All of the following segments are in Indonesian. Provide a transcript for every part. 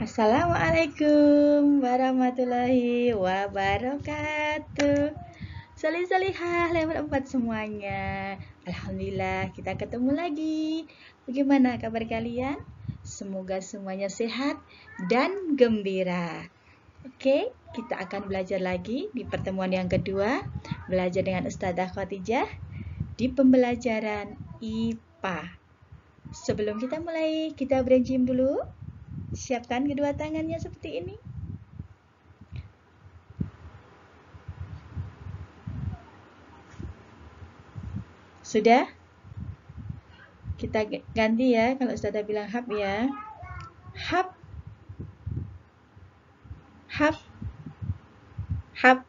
Assalamualaikum warahmatullahi wabarakatuh. Salih-salihah level 4 semuanya. Alhamdulillah kita ketemu lagi. Bagaimana kabar kalian? Semoga semuanya sehat dan gembira. Oke, kita akan belajar lagi di pertemuan yang kedua. Belajar dengan Ustazah Khadijah di pembelajaran IPA. Sebelum kita mulai, kita brain dulu. Siapkan kedua tangannya seperti ini. Sudah? Kita ganti ya, kalau Ustazah bilang hap ya. Hap. Hap. Hap.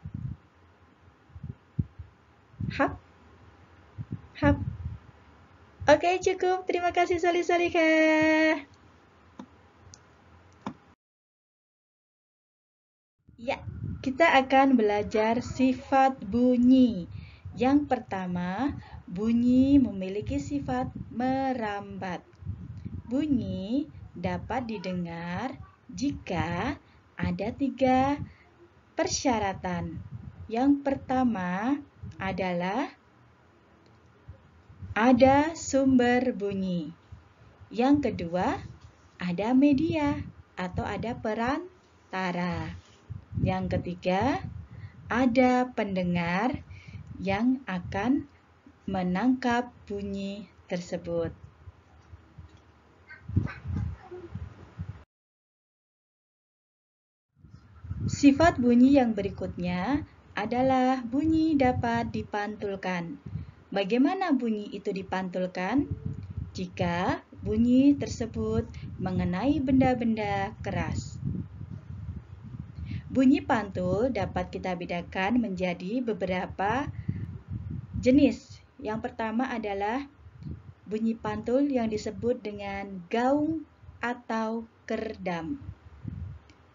Hap. Hap. Oke, cukup. Terima kasih Salih-salihah. Ya, kita akan belajar sifat bunyi. Yang pertama, bunyi memiliki sifat merambat. Bunyi dapat didengar jika ada 3 persyaratan. Yang pertama adalah ada sumber bunyi. Yang kedua, ada media atau ada perantara. Yang ketiga, ada pendengar yang akan menangkap bunyi tersebut. Sifat bunyi yang berikutnya adalah bunyi dapat dipantulkan. Bagaimana bunyi itu dipantulkan? Jika bunyi tersebut mengenai benda-benda keras. Bunyi pantul dapat kita bedakan menjadi beberapa jenis. Yang pertama adalah bunyi pantul yang disebut dengan gaung atau kerdam.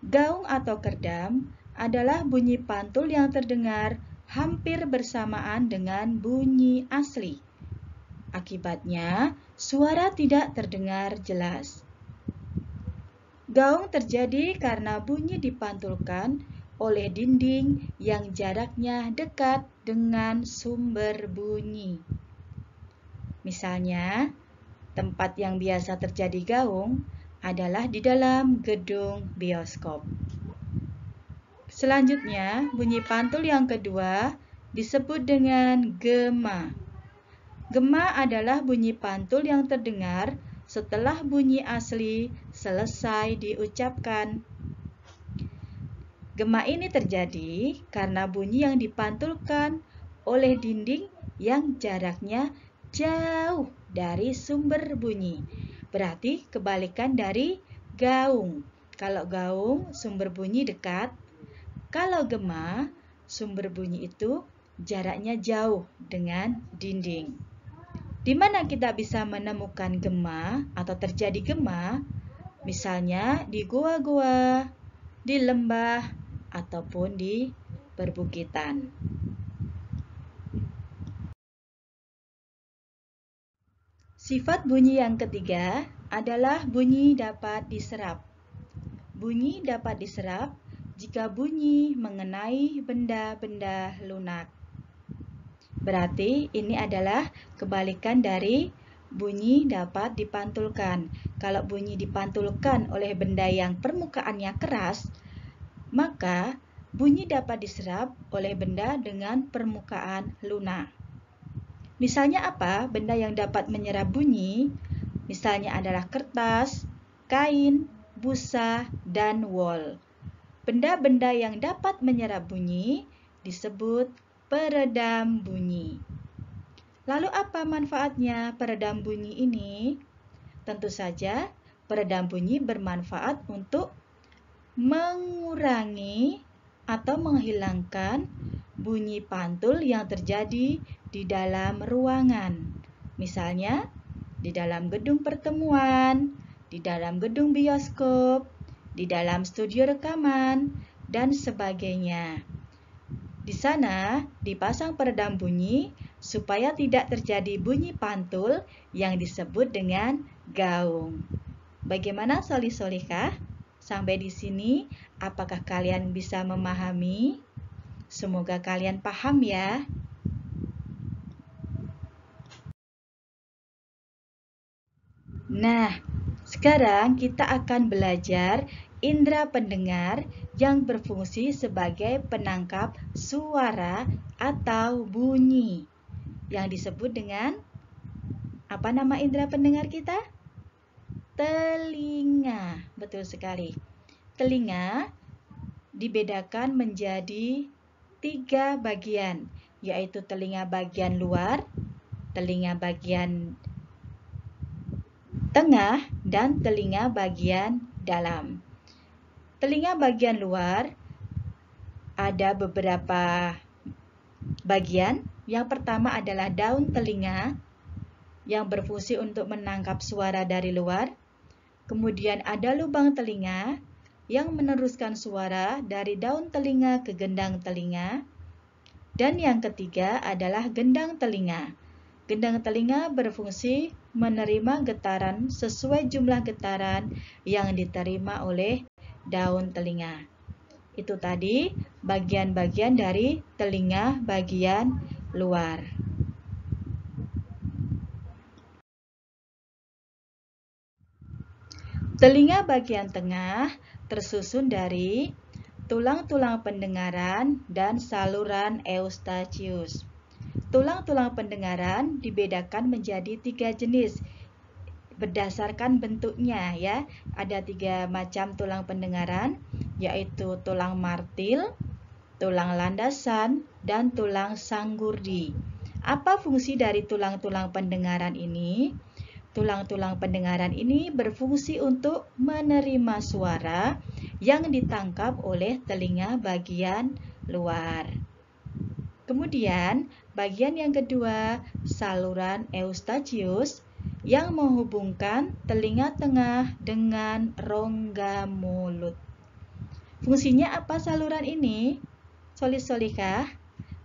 Gaung atau kerdam adalah bunyi pantul yang terdengar hampir bersamaan dengan bunyi asli. Akibatnya, suara tidak terdengar jelas. Gaung terjadi karena bunyi dipantulkan oleh dinding yang jaraknya dekat dengan sumber bunyi. Misalnya, tempat yang biasa terjadi gaung adalah di dalam gedung bioskop. Selanjutnya, bunyi pantul yang kedua disebut dengan gema. Gema adalah bunyi pantul yang terdengar setelah bunyi asli selesai diucapkan. Gema ini terjadi karena bunyi yang dipantulkan oleh dinding yang jaraknya jauh dari sumber bunyi. Berarti kebalikan dari gaung. Kalau gaung sumber bunyi dekat, kalau gema sumber bunyi itu jaraknya jauh dengan dinding. Di mana kita bisa menemukan gema atau terjadi gema? Misalnya di gua-gua, di lembah, ataupun di perbukitan. Sifat bunyi yang ketiga adalah bunyi dapat diserap. Bunyi dapat diserap jika bunyi mengenai benda-benda lunak. Berarti ini adalah kebalikan dari bunyi dapat dipantulkan. Kalau bunyi dipantulkan oleh benda yang permukaannya keras, maka bunyi dapat diserap oleh benda dengan permukaan lunak. Misalnya apa? Benda yang dapat menyerap bunyi, misalnya adalah kertas, kain, busa, dan wol. Benda-benda yang dapat menyerap bunyi disebut peredam bunyi. Lalu apa manfaatnya peredam bunyi ini? Tentu saja peredam bunyi bermanfaat untuk mengurangi atau menghilangkan bunyi pantul yang terjadi di dalam ruangan. Misalnya di dalam gedung pertemuan, di dalam gedung bioskop, di dalam studio rekaman, dan sebagainya. Di sana dipasang peredam bunyi supaya tidak terjadi bunyi pantul yang disebut dengan gaung. Bagaimana solih-solihah? Sampai di sini, apakah kalian bisa memahami? Semoga kalian paham ya. Nah, sekarang kita akan belajar indera pendengar yang berfungsi sebagai penangkap suara atau bunyi yang disebut dengan apa nama indera pendengar kita? Telinga. Betul sekali. Telinga dibedakan menjadi 3 bagian, yaitu telinga bagian luar, telinga bagian tengah, dan telinga bagian dalam. Telinga bagian luar ada beberapa bagian. Yang pertama adalah daun telinga yang berfungsi untuk menangkap suara dari luar. Kemudian ada lubang telinga yang meneruskan suara dari daun telinga ke gendang telinga. Dan yang ketiga adalah gendang telinga. Gendang telinga berfungsi menerima getaran sesuai jumlah getaran yang diterima oleh daun telinga. Itu tadi bagian-bagian dari telinga bagian luar. Telinga bagian tengah tersusun dari tulang-tulang pendengaran dan saluran eustachius. Tulang-tulang pendengaran dibedakan menjadi 3 jenis berdasarkan bentuknya ya. Ada 3 macam tulang pendengaran, yaitu tulang martil, tulang landasan, dan tulang sanggurdi. Apa fungsi dari tulang-tulang pendengaran ini? Tulang-tulang pendengaran ini berfungsi untuk menerima suara yang ditangkap oleh telinga bagian luar. Kemudian, bagian yang kedua, saluran eustachius yang menghubungkan telinga tengah dengan rongga mulut. Fungsinya apa saluran ini? Solih-solihkah?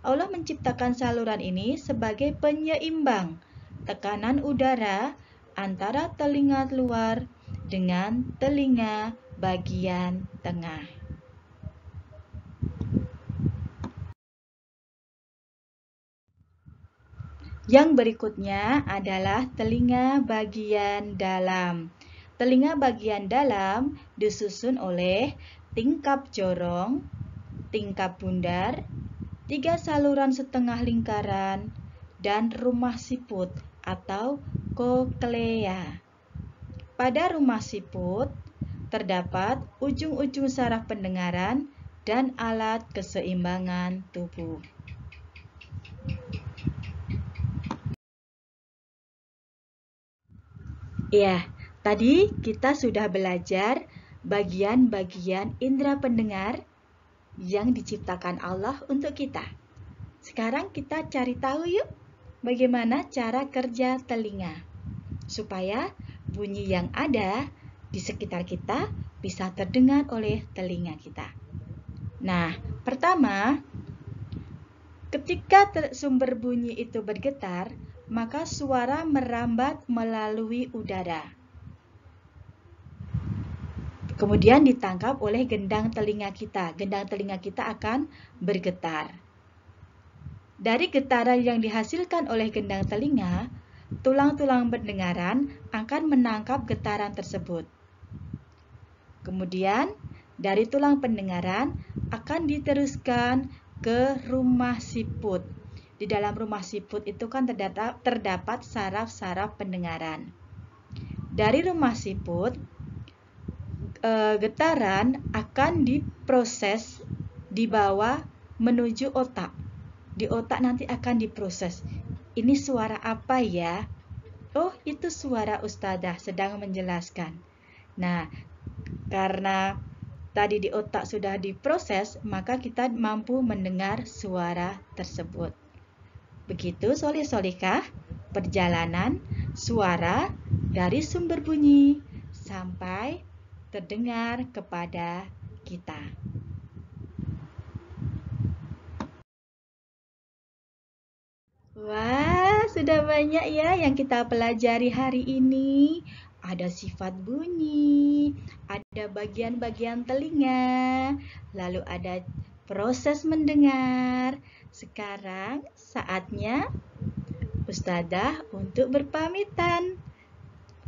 Allah menciptakan saluran ini sebagai penyeimbang tekanan udara antara telinga luar dengan telinga bagian tengah. Yang berikutnya adalah telinga bagian dalam. Telinga bagian dalam disusun oleh tingkap jorong, tingkap bundar, 3 saluran setengah lingkaran, dan rumah siput atau koklea. Pada rumah siput terdapat ujung-ujung saraf pendengaran dan alat keseimbangan tubuh. Ya, tadi kita sudah belajar bagian-bagian indera pendengar yang diciptakan Allah untuk kita. Sekarang kita cari tahu yuk bagaimana cara kerja telinga supaya bunyi yang ada di sekitar kita bisa terdengar oleh telinga kita. Nah, pertama, ketika sumber bunyi itu bergetar, maka suara merambat melalui udara. Kemudian ditangkap oleh gendang telinga kita. Gendang telinga kita akan bergetar. Dari getaran yang dihasilkan oleh gendang telinga, tulang-tulang pendengaran akan menangkap getaran tersebut. Kemudian, dari tulang pendengaran akan diteruskan ke rumah siput. Di dalam rumah siput itu kan terdapat saraf-saraf pendengaran. Dari rumah siput, getaran akan diproses dibawa menuju otak. Di otak nanti akan diproses. Ini suara apa ya? Oh, itu suara ustadzah sedang menjelaskan. Nah, karena tadi di otak sudah diproses, maka kita mampu mendengar suara tersebut. Begitu solih-solihkah perjalanan suara dari sumber bunyi sampai terdengar kepada kita. Wah, sudah banyak ya yang kita pelajari hari ini. ada sifat bunyi, ada bagian-bagian telinga, lalu ada proses mendengar. Sekarang saatnya Ustadzah untuk berpamitan.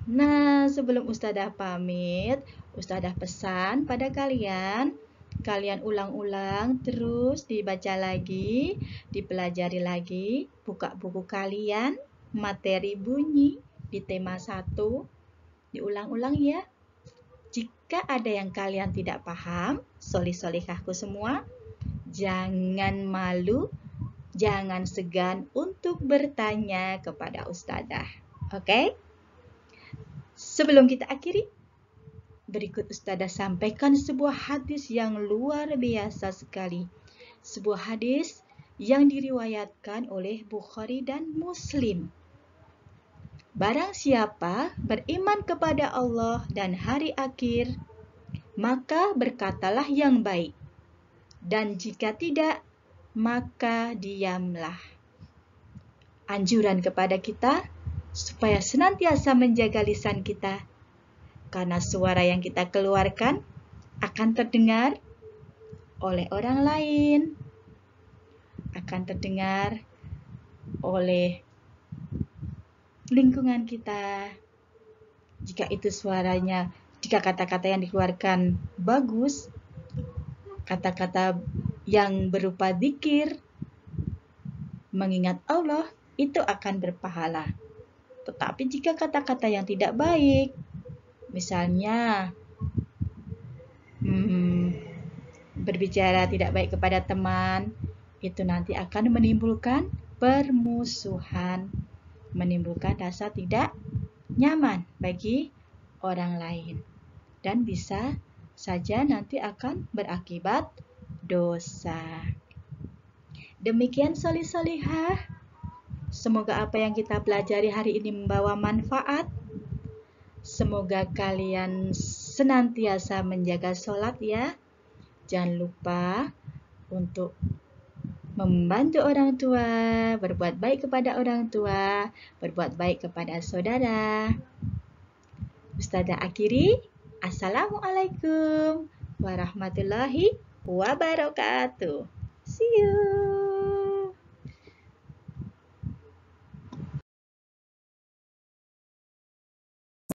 Nah, sebelum Ustadzah pamit, Ustadzah pesan pada kalian, kalian ulang-ulang terus dibaca lagi, dipelajari lagi, buka buku kalian, materi bunyi di tema 1, diulang-ulang ya. Jika ada yang kalian tidak paham, solih-solihahku semua, jangan malu, jangan segan untuk bertanya kepada Ustadzah. Oke? Sebelum kita akhiri, berikut Ustadzah sampaikan sebuah hadis yang luar biasa sekali. Sebuah hadis yang diriwayatkan oleh Bukhari dan Muslim. Barang siapa beriman kepada Allah dan hari akhir, maka berkatalah yang baik. Dan jika tidak, maka diamlah. Anjuran kepada kita supaya senantiasa menjaga lisan kita, karena suara yang kita keluarkan akan terdengar oleh orang lain, akan terdengar oleh lingkungan kita. Jika itu suaranya, jika kata-kata yang dikeluarkan bagus, kata-kata yang berupa zikir, mengingat Allah, itu akan berpahala. Tetapi jika kata-kata yang tidak baik, misalnya berbicara tidak baik kepada teman, itu nanti akan menimbulkan permusuhan, menimbulkan rasa tidak nyaman bagi orang lain, dan bisa saja nanti akan berakibat dosa. Demikian solih-solihah. Semoga apa yang kita pelajari hari ini membawa manfaat. Semoga kalian senantiasa menjaga sholat ya. Jangan lupa untuk membantu orang tua, berbuat baik kepada orang tua, berbuat baik kepada saudara. Ustadzah akhiri. Assalamualaikum warahmatullahi wabarakatuh. See you.